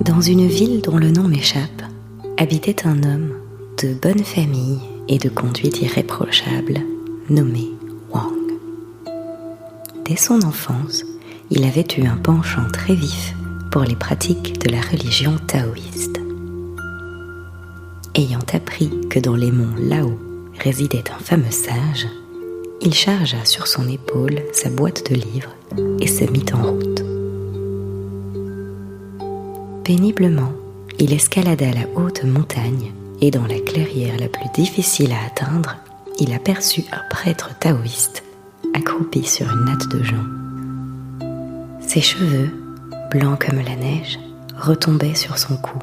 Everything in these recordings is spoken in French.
Dans une ville dont le nom m'échappe, habitait un homme de bonne famille et de conduite irréprochable, nommé Wang. Dès son enfance, il avait eu un penchant très vif pour les pratiques de la religion taoïste. Ayant appris que dans les monts Lao résidait un fameux sage, il chargea sur son épaule sa boîte de livres et se mit en route. Péniblement, il escalada la haute montagne et dans la clairière la plus difficile à atteindre, il aperçut un prêtre taoïste accroupi sur une natte de jonc. Ses cheveux, blancs comme la neige, retombaient sur son cou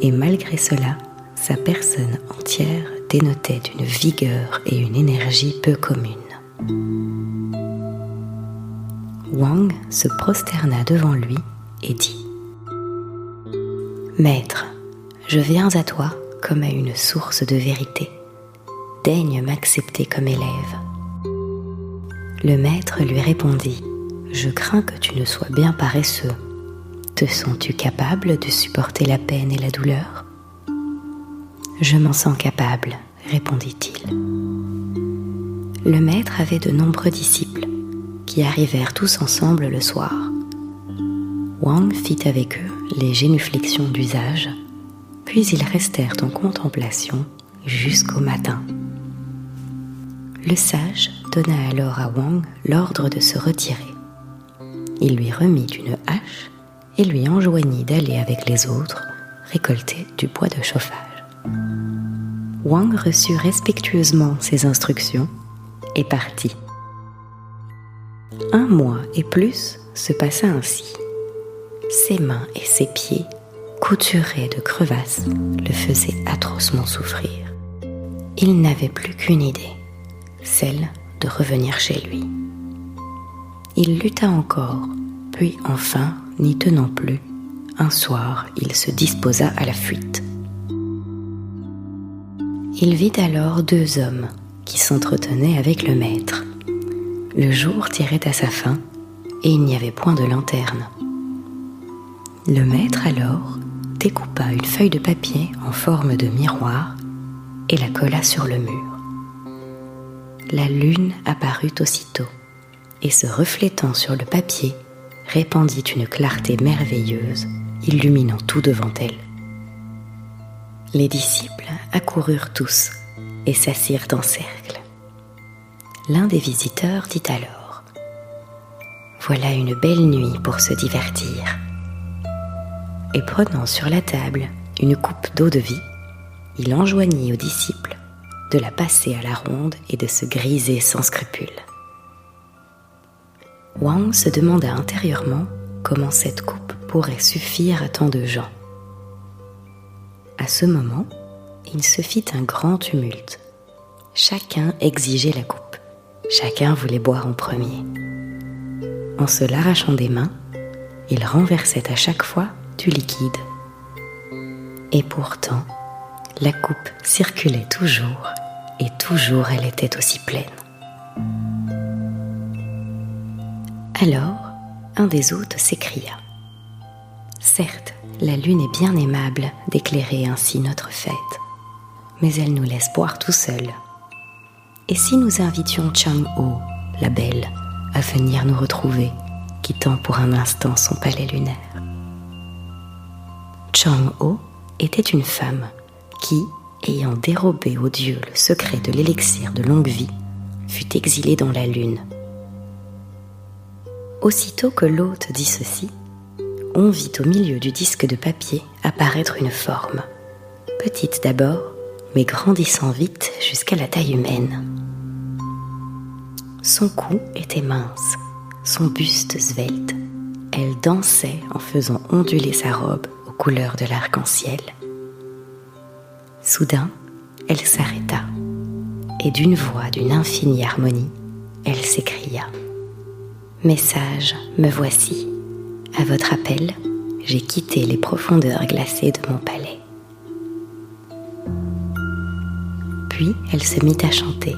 et malgré cela, sa personne entière dénotait une vigueur et une énergie peu communes. Wang se prosterna devant lui et dit : « Maître, je viens à toi comme à une source de vérité. Daigne m'accepter comme élève. » Le maître lui répondit : « Je crains que tu ne sois bien paresseux. Te sens-tu capable de supporter la peine et la douleur ? » « Je m'en sens capable, » répondit-il. Le maître avait de nombreux disciples qui arrivèrent tous ensemble le soir. Wang fit avec eux les génuflexions d'usage, puis ils restèrent en contemplation jusqu'au matin. Le sage donna alors à Wang l'ordre de se retirer. Il lui remit une hache et lui enjoignit d'aller avec les autres récolter du bois de chauffage. Wang reçut respectueusement ses instructions et partit. 1 mois et plus se passa ainsi. Ses mains et ses pieds, couturés de crevasses, le faisaient atrocement souffrir. Il n'avait plus qu'une idée, celle de revenir chez lui. Il lutta encore, puis enfin, n'y tenant plus, un soir, il se disposa à la fuite. Il vit alors 2 hommes qui s'entretenaient avec le maître. Le jour tirait à sa fin et il n'y avait point de lanterne. Le maître alors découpa une feuille de papier en forme de miroir et la colla sur le mur. La lune apparut aussitôt et se reflétant sur le papier, répandit une clarté merveilleuse, illuminant tout devant elle. Les disciples accoururent tous et s'assirent en cercle. L'un des visiteurs dit alors : « Voilà une belle nuit pour se divertir. » Et prenant sur la table une coupe d'eau-de-vie, il enjoignit aux disciples de la passer à la ronde et de se griser sans scrupule. Wang se demanda intérieurement comment cette coupe pourrait suffire à tant de gens. À ce moment, il se fit un grand tumulte. Chacun exigeait la coupe. Chacun voulait boire en premier. En se l'arrachant des mains, il renversait à chaque fois du liquide. Et pourtant, la coupe circulait toujours, et toujours elle était aussi pleine. Alors, un des hôtes s'écria : « Certes, la lune est bien aimable d'éclairer ainsi notre fête, mais elle nous laisse boire tout seul. Et si nous invitions Chang-ho, la belle, à venir nous retrouver, quittant pour un instant son palais lunaire ? » Chang-ho était une femme qui, ayant dérobé aux dieux le secret de l'élixir de longue vie, fut exilée dans la lune. Aussitôt que l'hôte dit ceci, on vit au milieu du disque de papier apparaître une forme, petite d'abord, mais grandissant vite jusqu'à la taille humaine. Son cou était mince, son buste svelte. Elle dansait en faisant onduler sa robe aux couleurs de l'arc-en-ciel. Soudain, elle s'arrêta, et d'une voix d'une infinie harmonie, elle s'écria : « Message, me voici. À votre appel, j'ai quitté les profondeurs glacées de mon palais. » Puis elle se mit à chanter.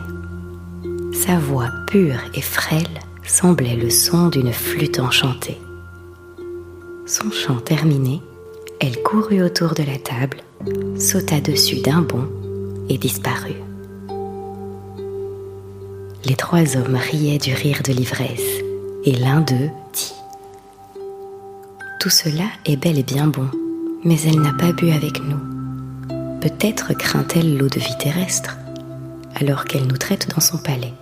Sa voix pure et frêle semblait le son d'une flûte enchantée. Son chant terminé, Elle courut autour de la table, sauta dessus d'un bond et disparut. Les 3 hommes riaient du rire de l'ivresse, et l'un d'eux dit « Tout cela est bel et bien bon, mais elle n'a pas bu avec nous. Peut-être craint-elle l'eau de vie terrestre, alors qu'elle nous traite dans son palais.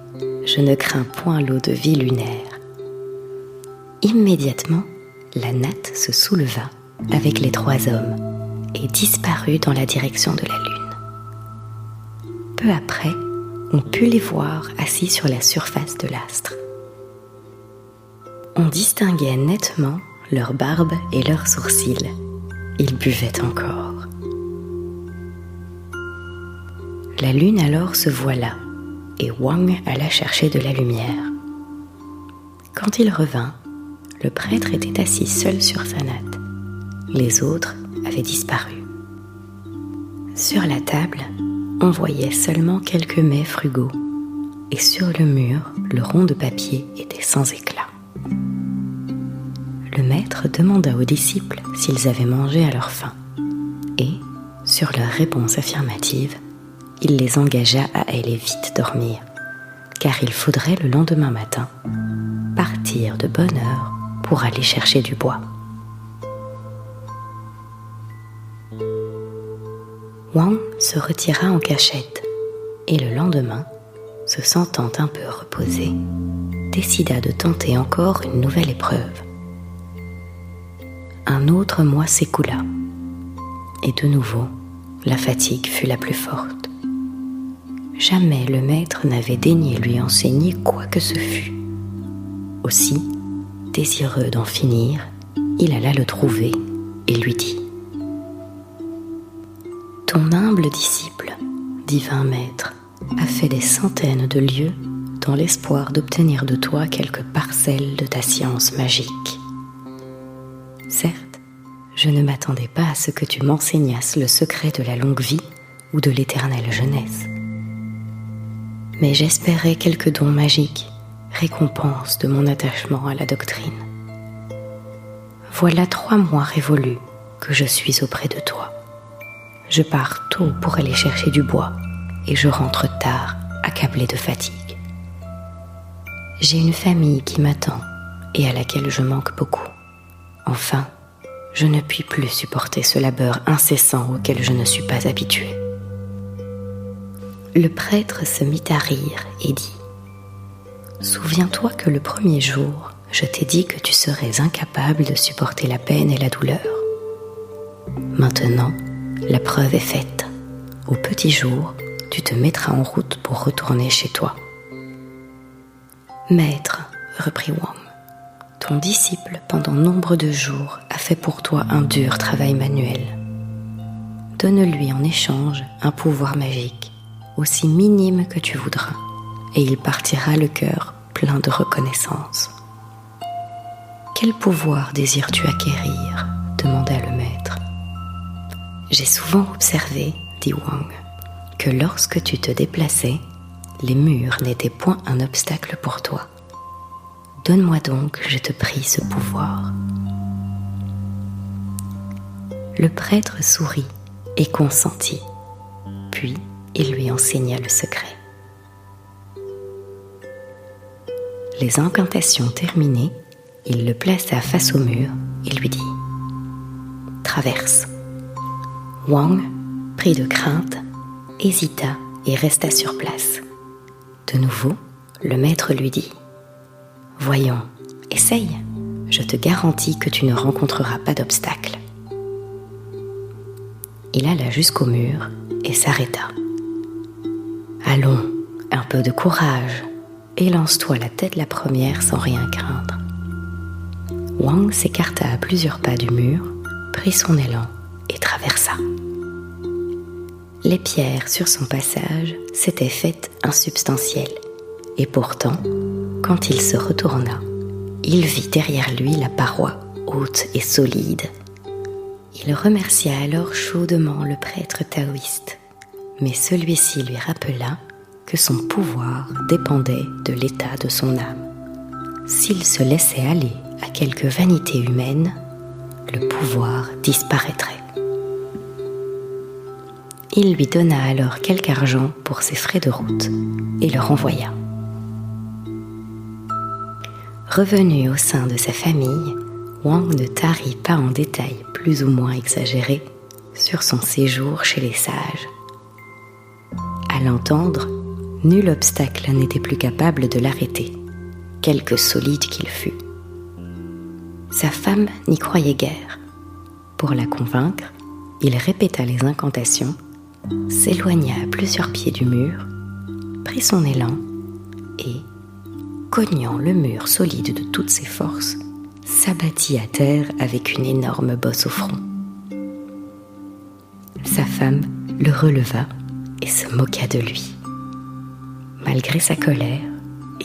Je ne crains point l'eau de vie lunaire. » Immédiatement, la natte se souleva avec les 3 hommes et disparut dans la direction de la lune. Peu après, on put les voir assis sur la surface de l'astre. On distinguait nettement leurs barbes et leurs sourcils. Ils buvaient encore. La lune alors se voila et Wang alla chercher de la lumière. Quand il revint, le prêtre était assis seul sur sa natte. Les autres avaient disparu. Sur la table, on voyait seulement quelques mets frugaux, et sur le mur, le rond de papier était sans éclat. Le maître demanda aux disciples s'ils avaient mangé à leur faim, et, sur leur réponse affirmative, il les engagea à aller vite dormir, car il faudrait le lendemain matin partir de bonne heure pour aller chercher du bois. Wang se retira en cachette et le lendemain, se sentant un peu reposé, décida de tenter encore une nouvelle épreuve. Un autre mois s'écoula et de nouveau, la fatigue fut la plus forte. Jamais le maître n'avait daigné lui enseigner quoi que ce fût. Aussi, désireux d'en finir, il alla le trouver et lui dit « Ton humble disciple, divin maître, a fait des centaines de lieues dans l'espoir d'obtenir de toi quelques parcelles de ta science magique. Certes, je ne m'attendais pas à ce que tu m'enseignasses le secret de la longue vie ou de l'éternelle jeunesse. Mais j'espérais quelques dons magiques, récompense de mon attachement à la doctrine. Voilà 3 mois révolus que je suis auprès de toi. Je pars tôt pour aller chercher du bois et je rentre tard, accablé de fatigue. J'ai une famille qui m'attend et à laquelle je manque beaucoup. Enfin, je ne puis plus supporter ce labeur incessant auquel je ne suis pas habitué. » Le prêtre se mit à rire et dit « Souviens-toi que le premier jour, je t'ai dit que tu serais incapable de supporter la peine et la douleur. Maintenant, la preuve est faite. Au petit jour, tu te mettras en route pour retourner chez toi. »« Maître, reprit Wang, ton disciple pendant nombre de jours a fait pour toi un dur travail manuel. Donne-lui en échange un pouvoir magique, aussi minime que tu voudras, et il partira le cœur plein de reconnaissance. »« Quel pouvoir désires-tu acquérir ?» demanda le maître. « J'ai souvent observé, dit Wang, que lorsque tu te déplaçais, les murs n'étaient point un obstacle pour toi. Donne-moi donc, je te prie, ce pouvoir. » Le prêtre sourit et consentit, puis il lui enseigna le secret. Les incantations terminées, il le plaça face au mur et lui dit « Traverse ». Wang, pris de crainte, hésita et resta sur place. De nouveau, le maître lui dit « Voyons, essaye, je te garantis que tu ne rencontreras pas d'obstacle. » Il alla jusqu'au mur et s'arrêta. « Allons, un peu de courage, et lance-toi la tête la première sans rien craindre. » Wang s'écarta à plusieurs pas du mur, prit son élan et traversa. Les pierres sur son passage s'étaient faites insubstantielles, et pourtant, quand il se retourna, il vit derrière lui la paroi haute et solide. Il remercia alors chaudement le prêtre taoïste, mais celui-ci lui rappela que son pouvoir dépendait de l'état de son âme. S'il se laissait aller à quelque vanité humaine, le pouvoir disparaîtrait. Il lui donna alors quelque argent pour ses frais de route et le renvoya. Revenu au sein de sa famille, Wang ne tarit pas en détails plus ou moins exagérés sur son séjour chez les sages. À l'entendre, nul obstacle n'était plus capable de l'arrêter, quelque solide qu'il fût. Sa femme n'y croyait guère. Pour la convaincre, il répéta les incantations, s'éloigna à plusieurs pieds du mur, prit son élan et, cognant le mur solide de toutes ses forces, s'abattit à terre avec une énorme bosse au front. Sa femme le releva et se moqua de lui. Malgré sa colère,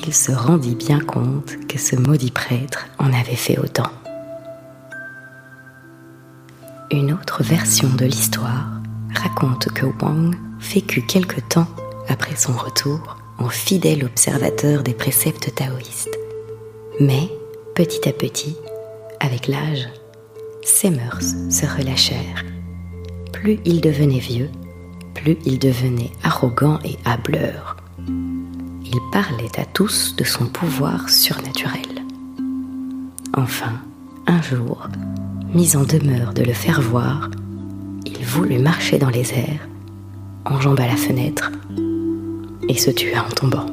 il se rendit bien compte que ce maudit prêtre en avait fait autant. Une autre version de l'histoire raconte que Wang vécut quelque temps après son retour en fidèle observateur des préceptes taoïstes. Mais, petit à petit, avec l'âge, ses mœurs se relâchèrent. Plus il devenait vieux, plus il devenait arrogant et hâbleur. Il parlait à tous de son pouvoir surnaturel. Enfin, un jour, mis en demeure de le faire voir, il voulut marcher dans les airs, enjamba la fenêtre et se tua en tombant.